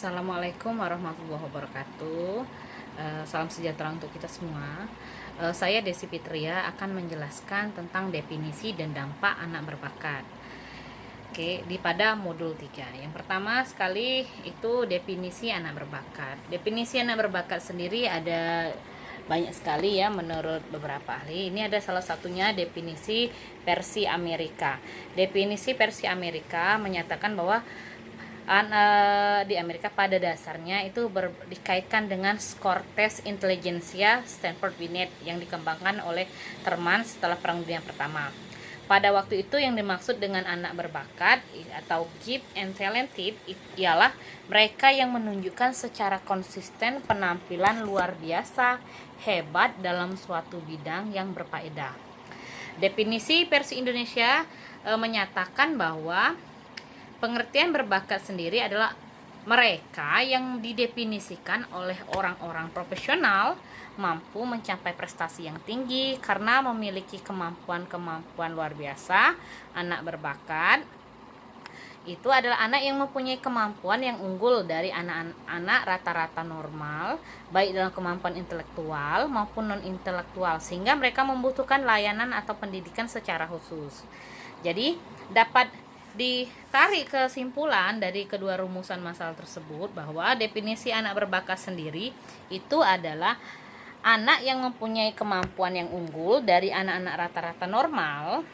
Assalamualaikum warahmatullahi wabarakatuh. Salam sejahtera untuk kita semua. Saya Desi Fitria akan menjelaskan tentang definisi dan dampak anak berbakat. Oke, pada modul 3. Yang pertama sekali itu definisi anak berbakat. Definisi anak berbakat sendiri ada banyak sekali ya menurut beberapa ahli. Ini ada salah satunya definisi versi Amerika. Definisi versi Amerika menyatakan bahwa di Amerika pada dasarnya itu dikaitkan dengan skor tes intelijensia Stanford Binet yang dikembangkan oleh Terman setelah Perang Dunia Pertama. Pada waktu itu yang dimaksud dengan anak berbakat atau gifted and talented ialah mereka yang menunjukkan secara konsisten penampilan luar biasa hebat dalam suatu bidang yang berfaedah. Definisi versi Indonesia menyatakan bahwa pengertian berbakat sendiri adalah mereka yang didefinisikan oleh orang-orang profesional mampu mencapai prestasi yang tinggi karena memiliki kemampuan-kemampuan luar biasa. Anak berbakat itu adalah anak yang mempunyai kemampuan yang unggul dari anak-anak rata-rata normal, baik dalam kemampuan intelektual maupun non-intelektual, sehingga mereka membutuhkan layanan atau pendidikan secara khusus. Jadi dapat ditarik kesimpulan dari kedua rumusan masalah tersebut bahwa definisi anak berbakat sendiri itu adalah anak yang mempunyai kemampuan yang unggul dari anak-anak rata-rata normal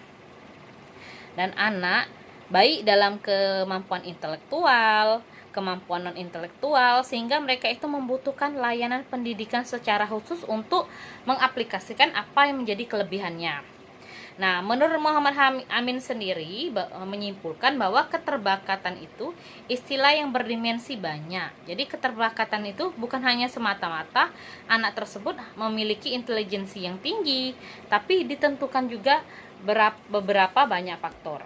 dan anak baik dalam kemampuan intelektual, kemampuan non-intelektual, sehingga mereka itu membutuhkan layanan pendidikan secara khusus untuk mengaplikasikan apa yang menjadi kelebihannya. Nah, menurut Muhammad Amin sendiri menyimpulkan bahwa keterbakatan itu istilah yang berdimensi banyak. Jadi keterbakatan itu bukan hanya semata-mata anak tersebut memiliki intelijensi yang tinggi, tapi ditentukan juga beberapa banyak faktor.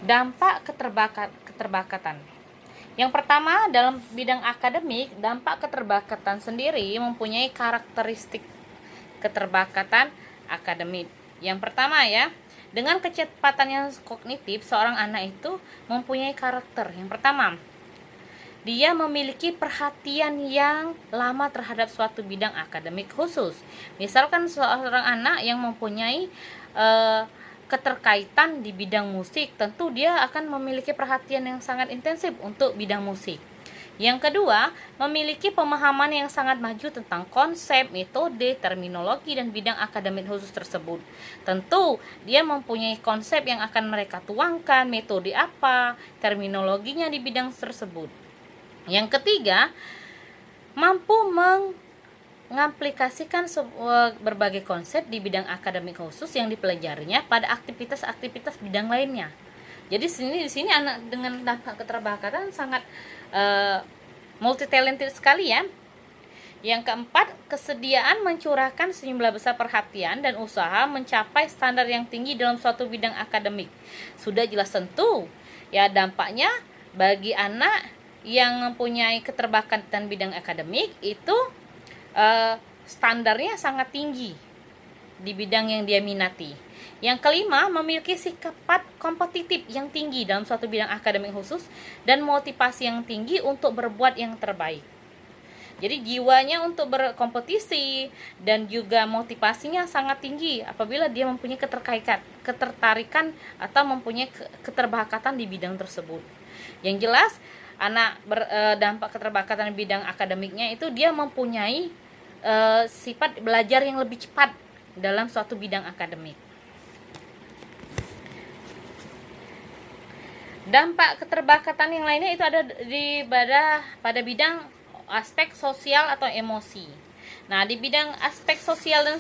Dampak keterbakatan. Yang pertama, dalam bidang akademik, dampak keterbakatan sendiri mempunyai karakteristik keterbakatan akademik. Yang pertama ya, dengan kecepatan yang kognitif, seorang anak itu mempunyai karakter. Yang pertama, dia memiliki perhatian yang lama terhadap suatu bidang akademik khusus. Misalkan seorang anak yang mempunyai keterkaitan di bidang musik, tentu dia akan memiliki perhatian yang sangat intensif untuk bidang musik. Yang kedua, memiliki pemahaman yang sangat maju tentang konsep, metode, terminologi, dan bidang akademik khusus tersebut. Tentu, dia mempunyai konsep yang akan mereka tuangkan, metode apa, terminologinya di bidang tersebut. Yang ketiga, mampu mengaplikasikan berbagai konsep di bidang akademik khusus yang dipelajarinya pada aktivitas-aktivitas bidang lainnya. Jadi di sini anak dengan dampak keterbakatan sangat multi talented sekali ya. Yang keempat, kesediaan mencurahkan sejumlah besar perhatian dan usaha mencapai standar yang tinggi dalam suatu bidang akademik. Sudah jelas tentu ya dampaknya bagi anak yang mempunyai keterbakatan bidang akademik itu standarnya sangat tinggi di bidang yang dia minati. Yang kelima, memiliki sikap kompetitif yang tinggi dalam suatu bidang akademik khusus dan motivasi yang tinggi untuk berbuat yang terbaik. Jadi jiwanya untuk berkompetisi dan juga motivasinya sangat tinggi apabila dia mempunyai ketertarikan atau mempunyai keterbakatan di bidang tersebut. Yang jelas, anak berdampak keterbakatan di bidang akademiknya itu dia mempunyai sifat belajar yang lebih cepat dalam suatu bidang akademik. Dampak keterbakatan yang lainnya itu ada pada bidang aspek sosial atau emosi. Nah, di bidang aspek sosial dan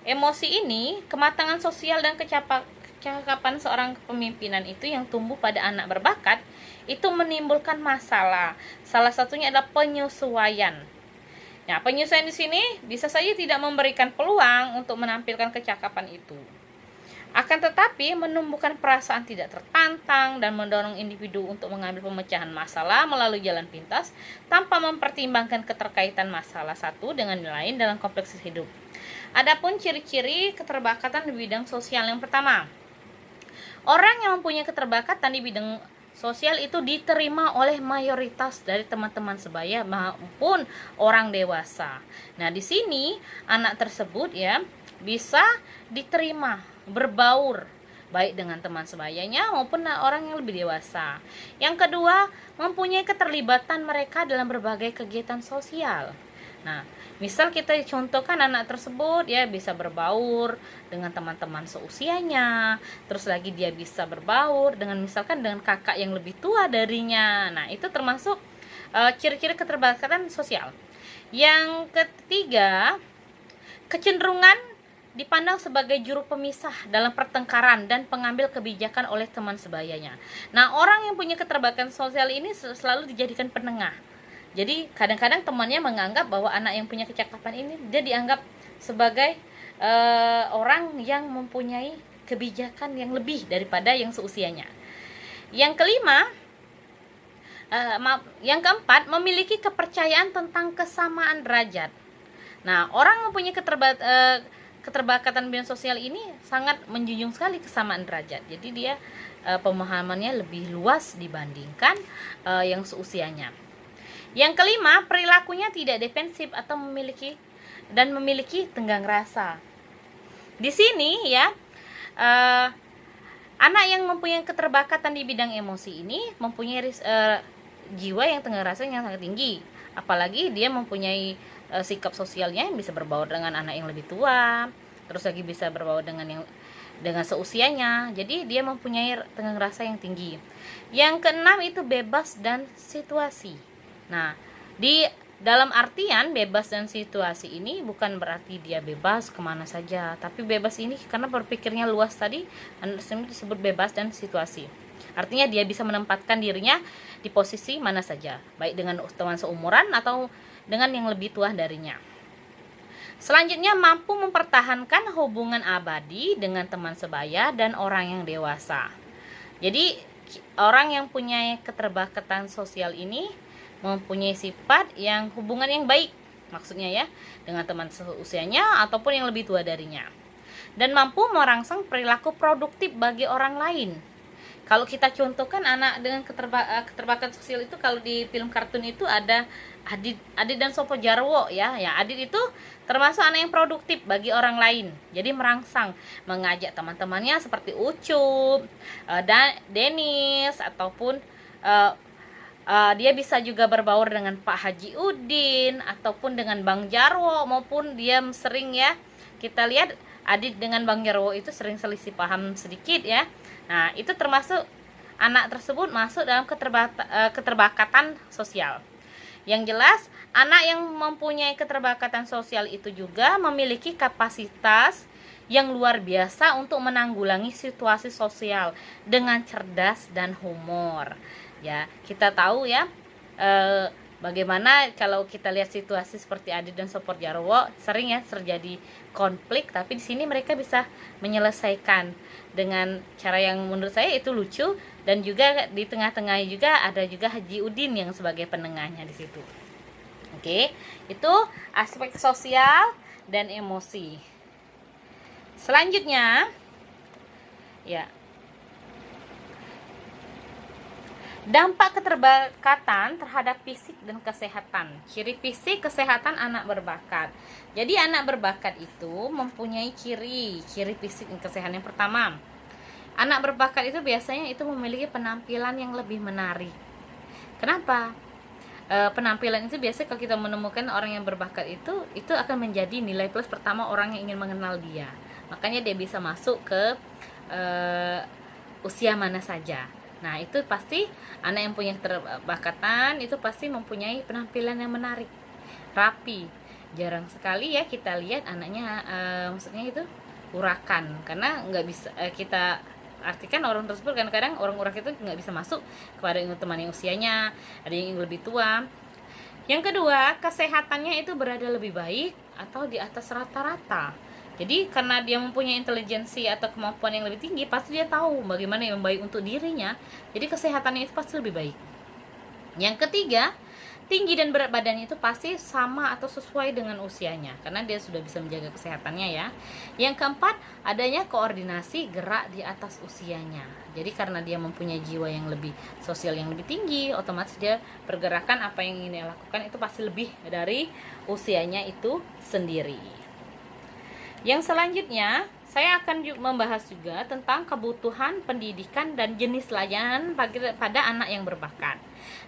emosi ini, kematangan sosial dan kecakapan seorang kepemimpinan itu yang tumbuh pada anak berbakat itu menimbulkan masalah. Salah satunya adalah penyesuaian. Nah, penyesuaian di sini bisa saja tidak memberikan peluang untuk menampilkan kecakapan itu. Akan tetapi menumbuhkan perasaan tidak tertantang dan mendorong individu untuk mengambil pemecahan masalah melalui jalan pintas tanpa mempertimbangkan keterkaitan masalah satu dengan lain dalam kompleks hidup. Adapun ciri-ciri keterbakatan di bidang sosial, yang pertama, orang yang mempunyai keterbakatan di bidang sosial itu diterima oleh mayoritas dari teman-teman sebaya maupun orang dewasa. Nah, di sini anak tersebut ya bisa diterima berbaur baik dengan teman sebayanya maupun orang yang lebih dewasa. Yang kedua, mempunyai keterlibatan mereka dalam berbagai kegiatan sosial. Nah, misal kita contohkan anak tersebut ya bisa berbaur dengan teman-teman seusianya, terus lagi dia bisa berbaur dengan misalkan dengan kakak yang lebih tua darinya. Nah, itu termasuk ciri-ciri keterlibatan sosial. Yang ketiga, kecenderungan dipandang sebagai juru pemisah dalam pertengkaran dan pengambil kebijakan oleh teman sebayanya. Nah, orang yang punya keterlibatan sosial ini selalu dijadikan penengah. Jadi kadang-kadang temannya menganggap bahwa anak yang punya kecakapan ini dia dianggap sebagai orang yang mempunyai kebijakan yang lebih daripada yang seusianya. Yang kelima, yang keempat, memiliki kepercayaan tentang kesamaan derajat. Nah, orang mempunyai keterbatasan bidang sosial ini sangat menjunjung sekali kesamaan derajat. Jadi dia pemahamannya lebih luas dibandingkan yang seusianya. Yang kelima, perilakunya tidak defensif atau memiliki tenggang rasa. Di sini ya anak yang mempunyai keterbatasan di bidang emosi ini mempunyai jiwa yang tenggang rasa yang sangat tinggi. Apalagi dia mempunyai sikap sosialnya yang bisa berbaur dengan anak yang lebih tua, terus lagi bisa berbaur dengan seusianya. Jadi dia mempunyai tenggang rasa yang tinggi. Yang keenam itu bebas dan situasi. Nah, di dalam artian bebas dan situasi ini bukan berarti dia bebas kemana saja, tapi bebas ini karena berpikirnya luas tadi, disebut bebas dan situasi. Artinya dia bisa menempatkan dirinya di posisi mana saja, baik dengan teman seumuran atau dengan yang lebih tua darinya. Selanjutnya, mampu mempertahankan hubungan abadi dengan teman sebaya dan orang yang dewasa. Jadi orang yang punya keterbatasan sosial ini mempunyai sifat yang hubungan yang baik, maksudnya ya, dengan teman seusianya ataupun yang lebih tua darinya, dan mampu merangsang perilaku produktif bagi orang lain. Kalau kita contohkan anak dengan keterbatasan sosial itu, kalau di film kartun itu ada Adit dan Sopo Jarwo ya. Adit itu termasuk anak yang produktif bagi orang lain. Jadi merangsang, mengajak teman-temannya seperti Ucup, dan Denis, ataupun dia bisa juga berbaur dengan Pak Haji Udin ataupun dengan Bang Jarwo, maupun dia sering ya, kita lihat Adit dengan Bang Jarwo itu sering selisih paham sedikit ya. Nah, itu termasuk anak tersebut masuk dalam keterbatasan sosial. Yang jelas, anak yang mempunyai keterbatasan sosial itu juga memiliki kapasitas yang luar biasa untuk menanggulangi situasi sosial dengan cerdas dan humor. Ya, kita tahu ya bagaimana kalau kita lihat situasi seperti Adit dan Sopo Jarwo, sering ya terjadi konflik, tapi di sini mereka bisa menyelesaikan dengan cara yang menurut saya itu lucu, dan juga di tengah-tengah juga ada juga Haji Udin yang sebagai penengahnya di situ. Oke, itu aspek sosial dan emosi. Selanjutnya ya, dampak keterbatasan terhadap fisik dan kesehatan. Ciri fisik kesehatan anak berbakat. Jadi anak berbakat itu mempunyai ciri fisik dan kesehatan. Yang pertama, anak berbakat itu biasanya itu memiliki penampilan yang lebih menarik. Kenapa? Penampilan itu biasanya kalau kita menemukan orang yang berbakat itu akan menjadi nilai plus pertama orang yang ingin mengenal dia. Makanya dia bisa masuk ke usia mana saja. Nah, itu pasti anak yang punya keterbakatan itu pasti mempunyai penampilan yang menarik, rapi. Jarang sekali ya kita lihat anaknya maksudnya itu urakan, karena nggak bisa kita artikan orang tersebut. Kadang-kadang orang urak itu nggak bisa masuk kepada teman yang usianya, ada yang lebih tua. Yang kedua, kesehatannya itu berada lebih baik atau di atas rata-rata. Jadi karena dia mempunyai intelijensi atau kemampuan yang lebih tinggi, pasti dia tahu bagaimana yang baik untuk dirinya. Jadi kesehatannya itu pasti lebih baik. Yang ketiga, tinggi dan berat badannya itu pasti sama atau sesuai dengan usianya, karena dia sudah bisa menjaga kesehatannya ya. Yang keempat, adanya koordinasi gerak di atas usianya. Jadi karena dia mempunyai jiwa yang lebih sosial, yang lebih tinggi, otomatis dia pergerakan apa yang ingin dia lakukan itu pasti lebih dari usianya itu sendiri. Yang selanjutnya, saya akan membahas juga tentang kebutuhan pendidikan dan jenis layanan pada anak yang berbakat.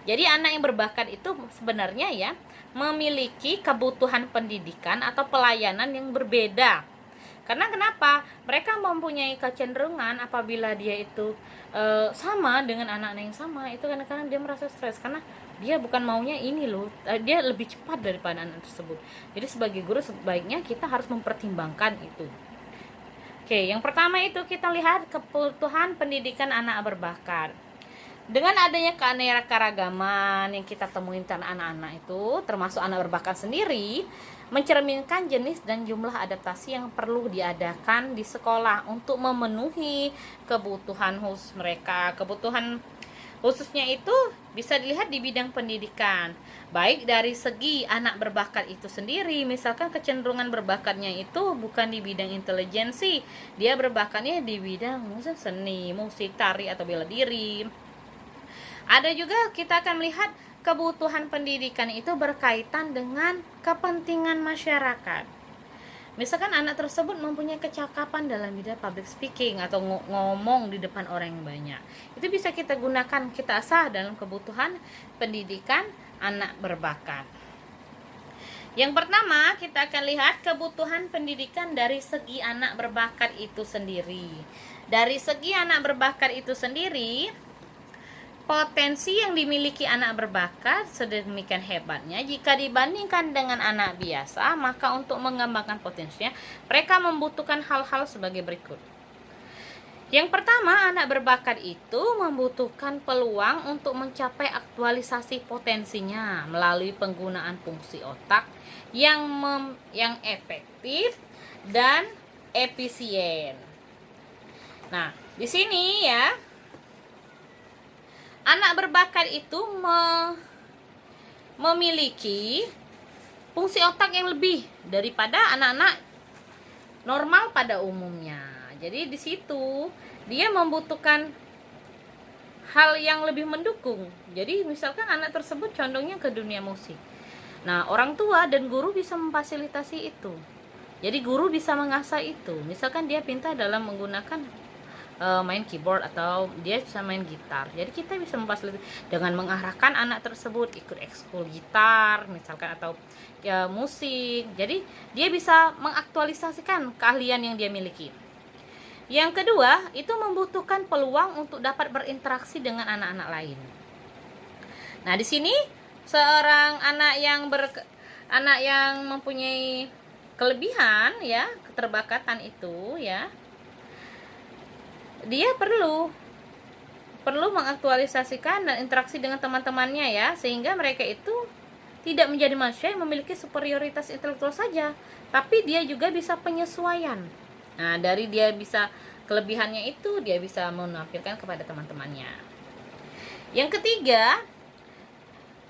Jadi anak yang berbakat itu sebenarnya ya memiliki kebutuhan pendidikan atau pelayanan yang berbeda. Karena kenapa? Mereka mempunyai kecenderungan apabila dia itu sama dengan anak-anak yang sama, itu kadang-kadang dia merasa stres karena dia bukan maunya ini loh, dia lebih cepat daripada anak tersebut. Jadi sebagai guru sebaiknya kita harus mempertimbangkan itu. Oke, yang pertama itu kita lihat kebutuhan pendidikan anak berbakat. Dengan adanya keanekaragaman yang kita temuin pada anak-anak itu, termasuk anak berbakat sendiri, mencerminkan jenis dan jumlah adaptasi yang perlu diadakan di sekolah untuk memenuhi kebutuhan khusus mereka. Kebutuhan khususnya itu bisa dilihat di bidang pendidikan, baik dari segi anak berbakat itu sendiri. Misalkan kecenderungan berbakatnya itu bukan di bidang intelijensi, dia berbakatnya di bidang seni, musik, tari, atau bela diri. Ada juga kita akan melihat kebutuhan pendidikan itu berkaitan dengan kepentingan masyarakat. Misalkan anak tersebut mempunyai kecakapan dalam bidang public speaking atau ngomong di depan orang yang banyak. Itu bisa kita gunakan, kita asah dalam kebutuhan pendidikan anak berbakat. Yang pertama, kita akan lihat kebutuhan pendidikan dari segi anak berbakat itu sendiri. Dari segi anak berbakat itu sendiri, potensi yang dimiliki anak berbakat sedemikian hebatnya jika dibandingkan dengan anak biasa, maka untuk mengembangkan potensinya mereka membutuhkan hal-hal sebagai berikut. Yang pertama, anak berbakat itu membutuhkan peluang untuk mencapai aktualisasi potensinya melalui penggunaan fungsi otak yang efektif dan efisien. Nah, di sini ya, anak berbakat itu memiliki fungsi otak yang lebih daripada anak-anak normal pada umumnya. Jadi di situ dia membutuhkan hal yang lebih mendukung. Jadi misalkan anak tersebut condongnya ke dunia musik. Nah, orang tua dan guru bisa memfasilitasi itu. Jadi guru bisa mengasah itu. Misalkan dia pintar dalam menggunakan main keyboard atau dia bisa main gitar. Jadi kita bisa memfasilitasi dengan mengarahkan anak tersebut ikut ekskul gitar misalkan atau ya musik. Jadi dia bisa mengaktualisasikan keahlian yang dia miliki. Yang kedua, itu membutuhkan peluang untuk dapat berinteraksi dengan anak-anak lain. Nah, di sini seorang anak yang mempunyai kelebihan ya, keterbakatan itu ya, dia perlu mengaktualisasikan dan interaksi dengan teman-temannya ya, sehingga mereka itu tidak menjadi manusia yang memiliki superioritas intelektual saja, tapi dia juga bisa penyesuaian. Nah, dari dia bisa kelebihannya itu, dia bisa menampilkan kepada teman-temannya. Yang ketiga,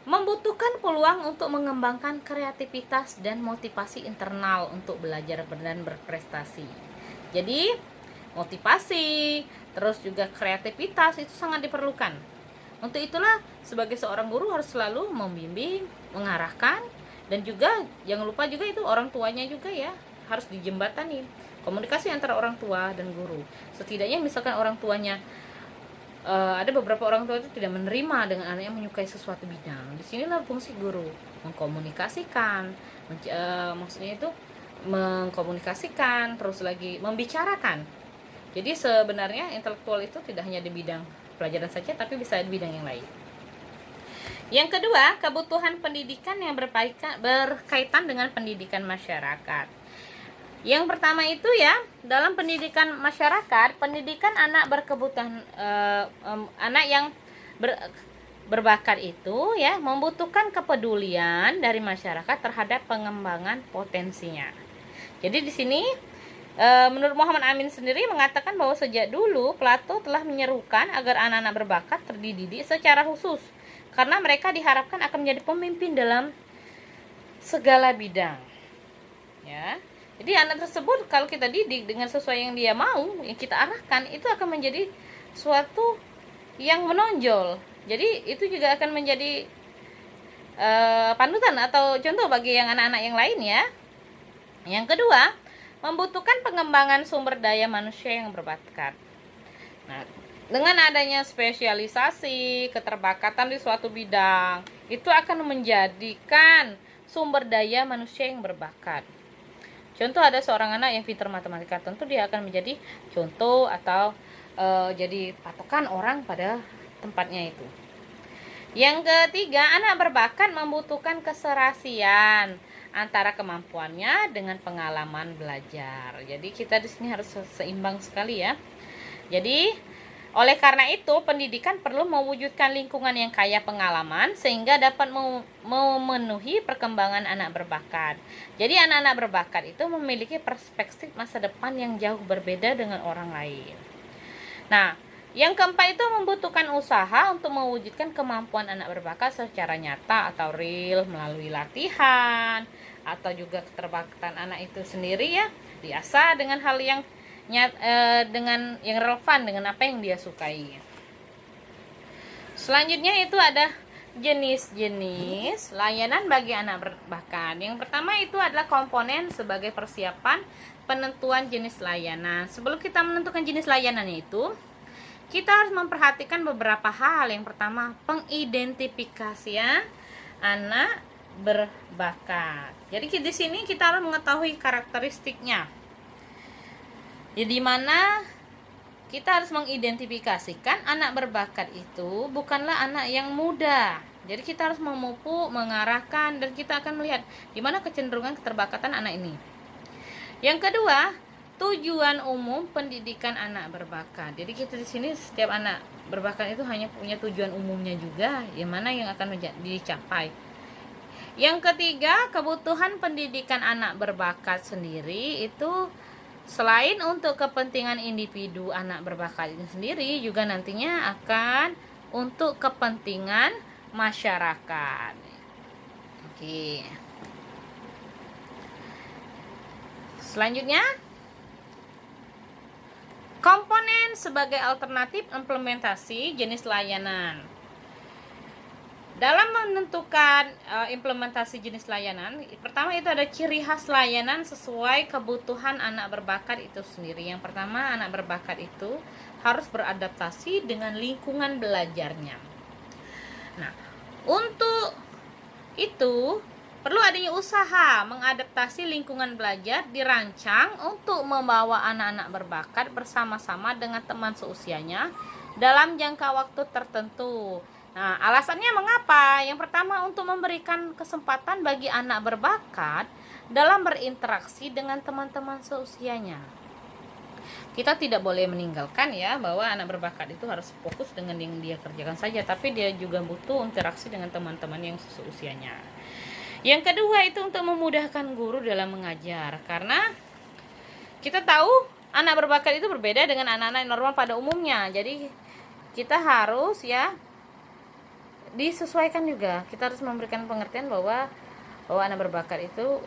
membutuhkan peluang untuk mengembangkan kreativitas dan motivasi internal untuk belajar dan berprestasi. Jadi, motivasi, terus juga kreativitas itu sangat diperlukan. Untuk itulah, sebagai seorang guru harus selalu membimbing, mengarahkan, dan juga jangan lupa juga itu orang tuanya juga ya, harus dijembatani. Komunikasi antara orang tua dan guru. Setidaknya misalkan orang tuanya ada beberapa orang tua itu tidak menerima dengan anaknya menyukai sesuatu bidang. Disinilah fungsi guru mengkomunikasikan, maksudnya itu mengkomunikasikan, terus lagi membicarakan. Jadi sebenarnya intelektual itu tidak hanya di bidang pelajaran saja, tapi bisa di bidang yang lain. Yang kedua, kebutuhan pendidikan yang berkaitan dengan pendidikan masyarakat. Yang pertama itu ya, dalam pendidikan masyarakat, pendidikan anak berkebutuhan anak yang berbakat itu ya membutuhkan kepedulian dari masyarakat terhadap pengembangan potensinya. Jadi di sini menurut Muhammad Amin sendiri mengatakan bahwa sejak dulu Plato telah menyerukan agar anak-anak berbakat terdidik secara khusus karena mereka diharapkan akan menjadi pemimpin dalam segala bidang, ya. Jadi anak tersebut kalau kita didik dengan sesuai yang dia mau, yang kita arahkan, itu akan menjadi suatu yang menonjol. Jadi itu juga akan menjadi panutan atau contoh bagi yang anak-anak yang lain, ya. Yang kedua, membutuhkan pengembangan sumber daya manusia yang berbakat. Nah, dengan adanya spesialisasi, keterbakatan di suatu bidang, itu akan menjadikan sumber daya manusia yang berbakat. Contoh, ada seorang anak yang pintar matematika, tentu dia akan menjadi contoh atau jadi patokan orang pada tempatnya itu. Yang ketiga, anak berbakat membutuhkan keserasian antara kemampuannya dengan pengalaman belajar. Jadi kita di sini harus seimbang sekali, ya. Jadi oleh karena itu, pendidikan perlu mewujudkan lingkungan yang kaya pengalaman sehingga dapat memenuhi perkembangan anak berbakat. Jadi anak-anak berbakat itu memiliki perspektif masa depan yang jauh berbeda dengan orang lain. Nah, yang keempat itu membutuhkan usaha untuk mewujudkan kemampuan anak berbakat secara nyata atau real melalui latihan atau juga keterbakatan anak itu sendiri, ya, diasah dengan hal yang dengan yang relevan dengan apa yang dia sukai. Selanjutnya itu ada jenis-jenis layanan bagi anak berbakat. Yang pertama itu adalah komponen sebagai persiapan penentuan jenis layanan. Sebelum kita menentukan jenis layanannya itu, kita harus memperhatikan beberapa hal. Yang pertama, pengidentifikasian anak berbakat. Jadi di sini kita harus mengetahui karakteristiknya. Jadi mana kita harus mengidentifikasikan anak berbakat itu bukanlah anak yang muda. Jadi kita harus memupuk, mengarahkan, dan kita akan melihat di mana kecenderungan keterbakatan anak ini. Yang kedua, tujuan umum pendidikan anak berbakat. Jadi kita di sini setiap anak berbakat itu hanya punya tujuan umumnya juga, yang mana yang akan dicapai. Yang ketiga, kebutuhan pendidikan anak berbakat sendiri itu selain untuk kepentingan individu anak berbakat itu sendiri, juga nantinya akan untuk kepentingan masyarakat. Oke. Selanjutnya, komponen sebagai alternatif implementasi jenis layanan. Dalam menentukan implementasi jenis layanan, pertama itu ada ciri khas layanan sesuai kebutuhan anak berbakat itu sendiri. Yang pertama, anak berbakat itu harus beradaptasi dengan lingkungan belajarnya. Nah, untuk itu perlu adanya usaha mengadaptasi lingkungan belajar dirancang untuk membawa anak-anak berbakat bersama-sama dengan teman seusianya dalam jangka waktu tertentu. Nah, alasannya mengapa? Yang pertama, untuk memberikan kesempatan bagi anak berbakat dalam berinteraksi dengan teman-teman seusianya. Kita tidak boleh meninggalkan, ya, bahwa anak berbakat itu harus fokus dengan yang dia kerjakan saja, tapi dia juga butuh interaksi dengan teman-teman yang seusianya. Yang kedua itu untuk memudahkan guru dalam mengajar, karena kita tahu anak berbakat itu berbeda dengan anak-anak normal pada umumnya. Jadi kita harus, ya, disesuaikan juga. Kita harus memberikan pengertian bahwa anak berbakat itu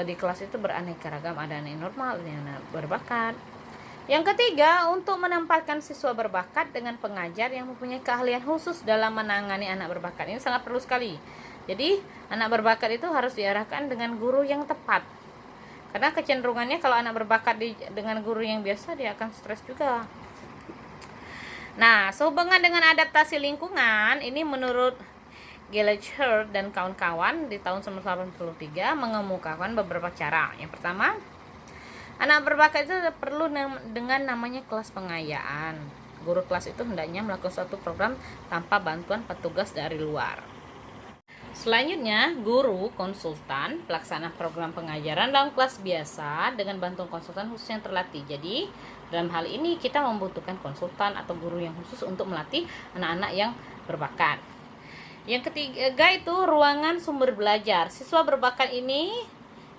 di kelas itu beraneka ragam, ada anak normal, ada anak berbakat. Yang ketiga, untuk menempatkan siswa berbakat dengan pengajar yang mempunyai keahlian khusus dalam menangani anak berbakat. Ini sangat perlu sekali. Jadi anak berbakat itu harus diarahkan dengan guru yang tepat. Karena kecenderungannya kalau anak berbakat dengan guru yang biasa, dia akan stres juga. Nah, sehubungan dengan adaptasi lingkungan, ini menurut Gallagher dan kawan-kawan di tahun 1983 mengemukakan beberapa cara. Yang pertama, anak berbakat itu perlu dengan namanya kelas pengayaan. Guru kelas itu hendaknya melakukan suatu program tanpa bantuan petugas dari luar. Selanjutnya, guru konsultan pelaksana program pengajaran dalam kelas biasa dengan bantuan konsultan khusus yang terlatih. Jadi dalam hal ini kita membutuhkan konsultan atau guru yang khusus untuk melatih anak-anak yang berbakat. Yang ketiga itu ruangan sumber belajar. Siswa berbakat ini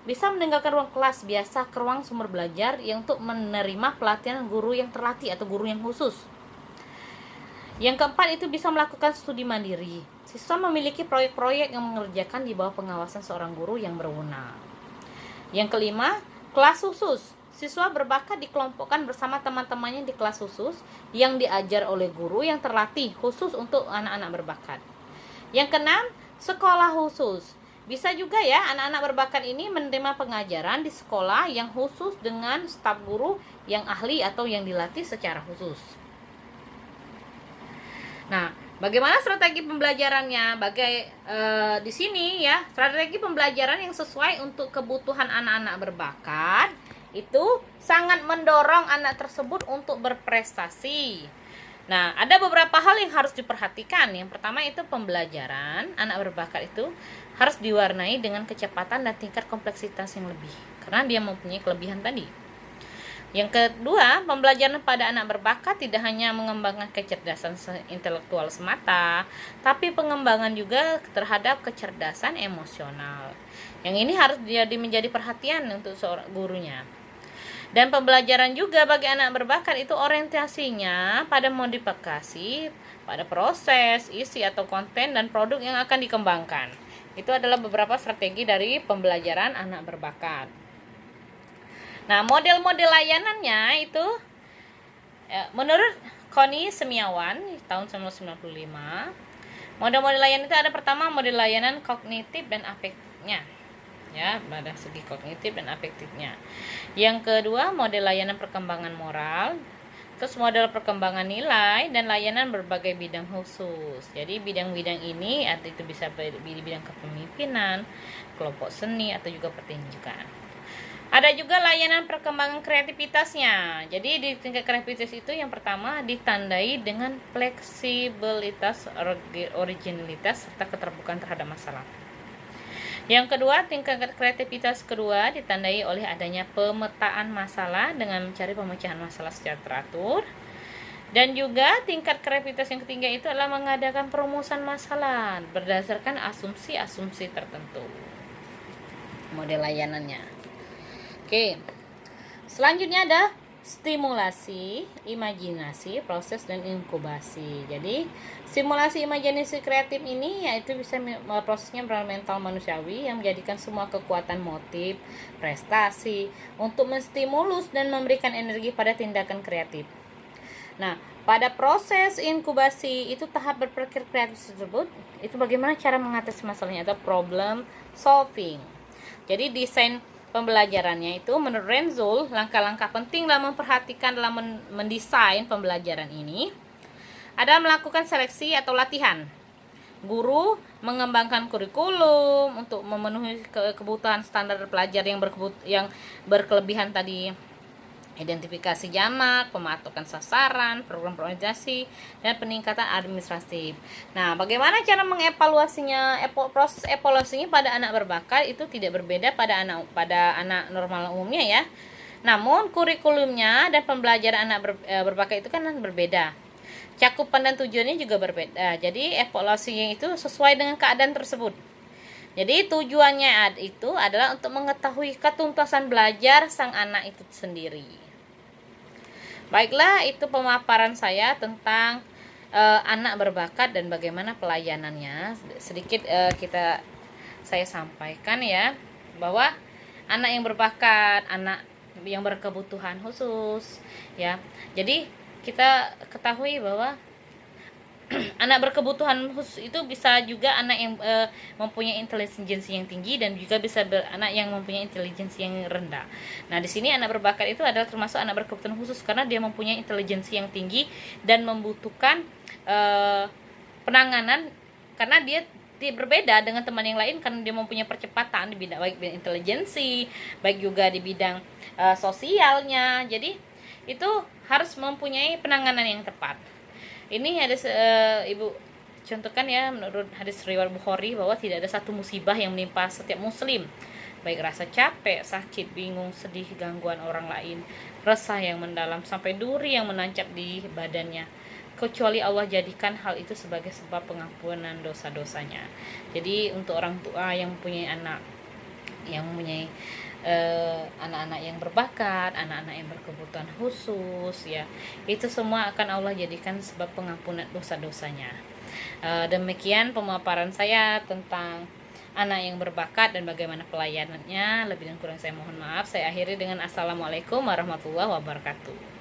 bisa meninggalkan ruang kelas biasa ke ruang sumber belajar yang untuk menerima pelatihan guru yang terlatih atau guru yang khusus. Yang keempat itu bisa melakukan studi mandiri. Siswa memiliki proyek-proyek yang mengerjakan di bawah pengawasan seorang guru yang berwenang. Yang kelima, kelas khusus. Siswa berbakat dikelompokkan bersama teman-temannya di kelas khusus yang diajar oleh guru yang terlatih khusus untuk anak-anak berbakat. Yang keenam, sekolah khusus. Bisa juga ya anak-anak berbakat ini menerima pengajaran di sekolah yang khusus dengan staf guru yang ahli atau yang dilatih secara khusus. Nah, bagaimana strategi pembelajarannya? Di sini ya, strategi pembelajaran yang sesuai untuk kebutuhan anak-anak berbakat itu sangat mendorong anak tersebut untuk berprestasi. Nah, ada beberapa hal yang harus diperhatikan. Yang pertama itu pembelajaran anak berbakat itu harus diwarnai dengan kecepatan dan tingkat kompleksitas yang lebih, karena dia mempunyai kelebihan tadi. Yang kedua, pembelajaran pada anak berbakat tidak hanya mengembangkan kecerdasan intelektual semata, tapi pengembangan juga terhadap kecerdasan emosional. Yang ini harus menjadi perhatian untuk seorang gurunya. Dan pembelajaran juga bagi anak berbakat itu orientasinya pada modifikasi, pada proses, isi atau konten dan produk yang akan dikembangkan. Itu adalah beberapa strategi dari pembelajaran anak berbakat. Nah, model-model layanannya itu menurut Connie Semiawan tahun 1995, model-model layanan itu ada pertama model layanan kognitif dan afektifnya. Ya, pada segi kognitif dan afektifnya. Yang kedua, model layanan perkembangan moral, terus model perkembangan nilai dan layanan berbagai bidang khusus. Jadi bidang-bidang ini itu bisa di bidang kepemimpinan, kelompok seni atau juga pertunjukan. Ada juga layanan perkembangan kreativitasnya. Jadi di tingkat kreativitas itu yang pertama ditandai dengan fleksibilitas, originalitas serta keterbukaan terhadap masalah. Yang kedua, tingkat kreativitas kedua ditandai oleh adanya pemetaan masalah dengan mencari pemecahan masalah secara teratur. Dan juga tingkat kreativitas yang ketiga itu adalah mengadakan perumusan masalah berdasarkan asumsi-asumsi tertentu. Model layanannya. Oke, selanjutnya ada stimulasi, imajinasi, proses, dan inkubasi. Jadi, stimulasi imajinasi kreatif ini yaitu bisa prosesnya mental manusiawi yang menjadikan semua kekuatan motif, prestasi untuk menstimulus dan memberikan energi pada tindakan kreatif. Nah, pada proses inkubasi itu tahap berpikir kreatif tersebut itu bagaimana cara mengatasi masalahnya atau problem solving. Jadi desain pembelajarannya itu menurut Renzul, langkah-langkah penting dalam memperhatikan dalam mendesain pembelajaran ini adalah melakukan seleksi atau latihan. Guru mengembangkan kurikulum untuk memenuhi kebutuhan standar pelajar yang berkelebihan tadi, identifikasi jamak, pematokan sasaran, program organisasi, dan peningkatan administratif. Nah, bagaimana cara mengevaluasinya? Proses evaluasinya pada anak berbakat itu tidak berbeda pada anak normal umumnya ya. Namun kurikulumnya dan pembelajaran anak berbakat itu kan berbeda. Cakupan dan tujuannya juga berbeda. Jadi evaluasinya itu sesuai dengan keadaan tersebut. Jadi tujuannya itu adalah untuk mengetahui ketuntasan belajar sang anak itu sendiri. Baiklah, itu pemaparan saya tentang anak berbakat dan bagaimana pelayanannya. Sedikit saya sampaikan ya, bahwa anak yang berbakat, anak yang berkebutuhan khusus ya. Jadi kita ketahui bahwa anak berkebutuhan khusus itu bisa juga anak yang mempunyai intelijensi yang tinggi dan juga bisa anak yang mempunyai intelijensi yang rendah. Nah, di sini anak berbakat itu adalah termasuk anak berkebutuhan khusus karena dia mempunyai intelijensi yang tinggi dan membutuhkan penanganan karena dia berbeda dengan teman yang lain karena dia mempunyai percepatan di bidang baik bidang intelijensi, baik juga di bidang sosialnya. Jadi itu harus mempunyai penanganan yang tepat. Ini hadis Ibu contohkan ya, menurut hadis riwayat Bukhari bahwa tidak ada satu musibah yang menimpa setiap muslim, baik rasa capek, sakit, bingung, sedih, gangguan orang lain, resah yang mendalam sampai duri yang menancap di badannya, kecuali Allah jadikan hal itu sebagai sebab pengampunan dosa-dosanya. Jadi untuk orang tua yang mempunyai anak yang mempunyai anak-anak yang berbakat, anak-anak yang berkebutuhan khusus ya, itu semua akan Allah jadikan sebab pengampunan dosa-dosanya. Demikian pemaparan saya tentang anak yang berbakat dan bagaimana pelayanannya. Lebih dan kurang saya mohon maaf. Saya akhiri dengan assalamualaikum warahmatullahi wabarakatuh.